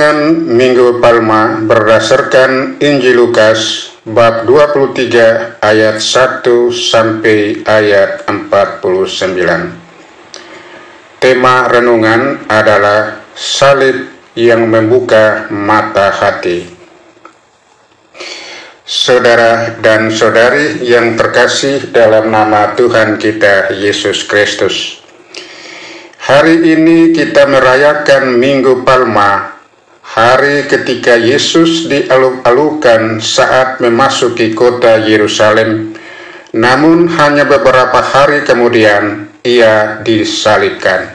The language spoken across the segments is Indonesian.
Renungan Minggu Palma berdasarkan Injil Lukas bab 23 ayat 1 sampai ayat 49. Tema renungan adalah salib yang membuka mata hati. Saudara dan saudari yang terkasih dalam nama Tuhan kita Yesus Kristus, hari ini kita merayakan Minggu Palma, hari ketika Yesus dialuk-alukan saat memasuki kota Yerusalem, namun hanya beberapa hari kemudian ia disalibkan.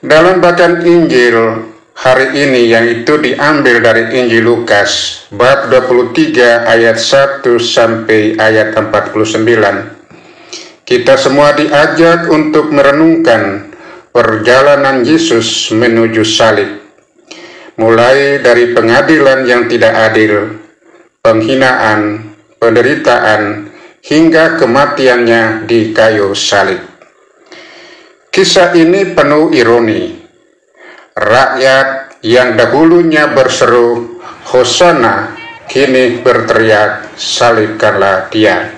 Dalam bacaan Injil hari ini, yang itu diambil dari Injil Lukas bab 23 ayat 1 sampai ayat 49, kita semua diajak untuk merenungkan perjalanan Yesus menuju salib, mulai dari pengadilan yang tidak adil, penghinaan, penderitaan, hingga kematiannya di kayu salib. Kisah ini penuh ironi. Rakyat yang dahulunya berseru Hosana kini berteriak, salibkanlah dia.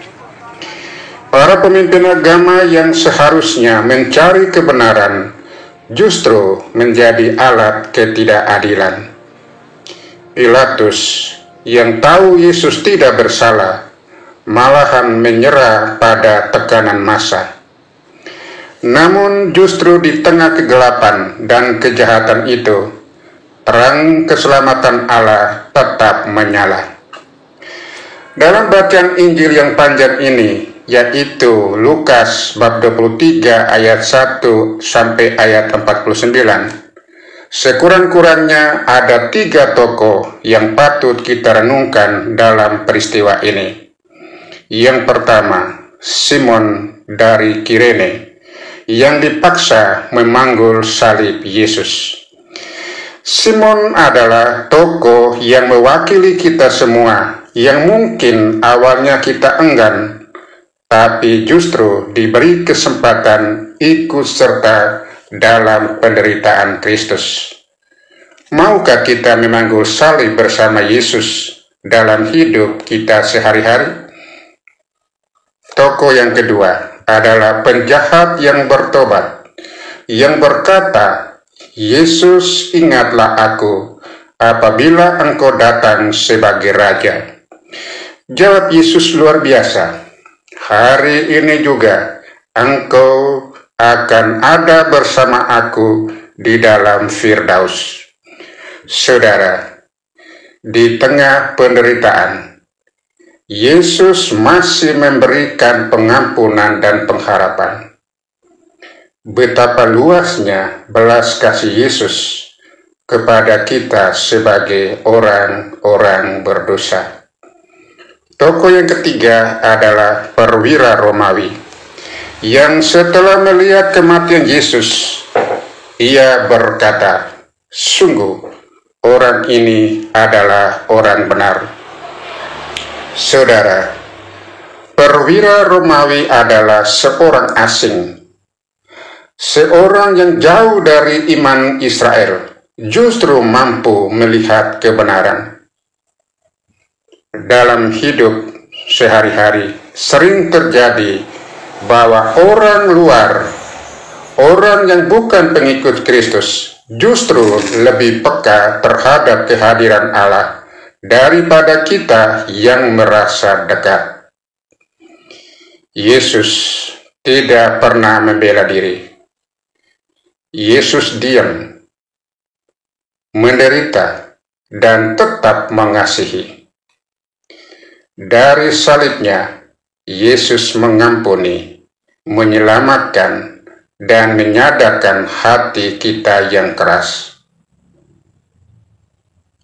Para pemimpin agama yang seharusnya mencari kebenaran justru menjadi alat ketidakadilan. Pilatus yang tahu Yesus tidak bersalah malahan menyerah pada tekanan massa. Namun justru di tengah kegelapan dan kejahatan itu, terang keselamatan Allah tetap menyala. Dalam bacaan Injil yang panjang ini, yaitu Lukas bab 23 ayat 1 sampai ayat 49, sekurang-kurangnya ada 3 tokoh yang patut kita renungkan dalam peristiwa ini. Yang pertama, Simon dari Kirene, yang dipaksa memanggul salib Yesus. Simon adalah tokoh yang mewakili kita semua, yang mungkin awalnya kita enggan, tapi justru diberi kesempatan ikut serta dalam penderitaan Kristus. Maukah kita memanggul salib bersama Yesus dalam hidup kita sehari-hari? Tokoh yang kedua adalah penjahat yang bertobat, yang berkata, Yesus, ingatlah aku apabila engkau datang sebagai Raja. Jawab Yesus luar biasa, hari ini juga engkau akan ada bersama aku di dalam Firdaus. Saudara, di tengah penderitaan, Yesus masih memberikan pengampunan dan pengharapan. Betapa luasnya belas kasih Yesus kepada kita sebagai orang-orang berdosa. Tokoh yang ketiga adalah perwira Romawi, yang setelah melihat kematian Yesus, ia berkata, sungguh orang ini adalah orang benar. Saudara, perwira Romawi adalah seorang asing, seorang yang jauh dari iman Israel, justru mampu melihat kebenaran. Dalam hidup sehari-hari, sering terjadi bahwa orang luar, orang yang bukan pengikut Kristus, justru lebih peka terhadap kehadiran Allah daripada kita yang merasa dekat. Yesus tidak pernah membela diri. Yesus diam, menderita, dan tetap mengasihi. Dari salibnya, Yesus mengampuni, menyelamatkan, dan menyadarkan hati kita yang keras.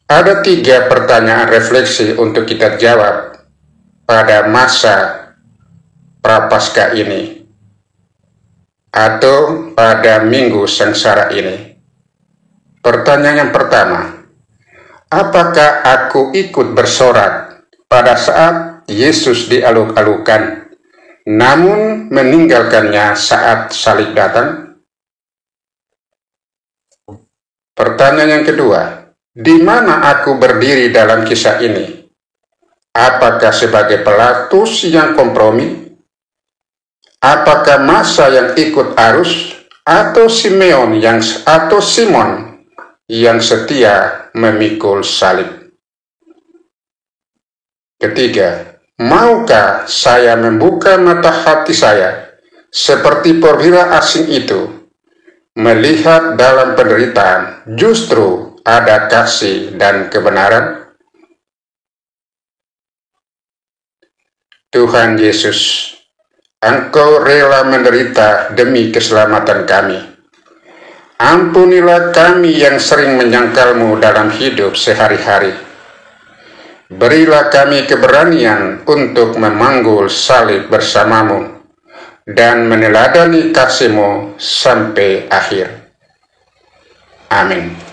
Ada 3 pertanyaan refleksi untuk kita jawab pada masa Prapaskah ini, atau pada Minggu Sengsara ini. Pertanyaan yang pertama, apakah aku ikut bersorak pada saat Yesus dialuk-alukan, namun meninggalkannya saat salib datang? Pertanyaan yang kedua, Di mana aku berdiri dalam kisah ini? Apakah sebagai pelatus yang kompromi? Apakah Masa yang ikut arus, atau Simon yang setia memikul salib? Ketiga, maukah saya membuka mata hati saya seperti perwira asing itu, melihat dalam penderitaan justru ada kasih dan kebenaran? Tuhan Yesus, Engkau rela menderita demi keselamatan kami. Ampunilah kami yang sering menyangkalmu dalam hidup sehari-hari. Berilah kami keberanian untuk memanggul salib bersamamu dan meneladani kasih-Mu sampai akhir. Amin.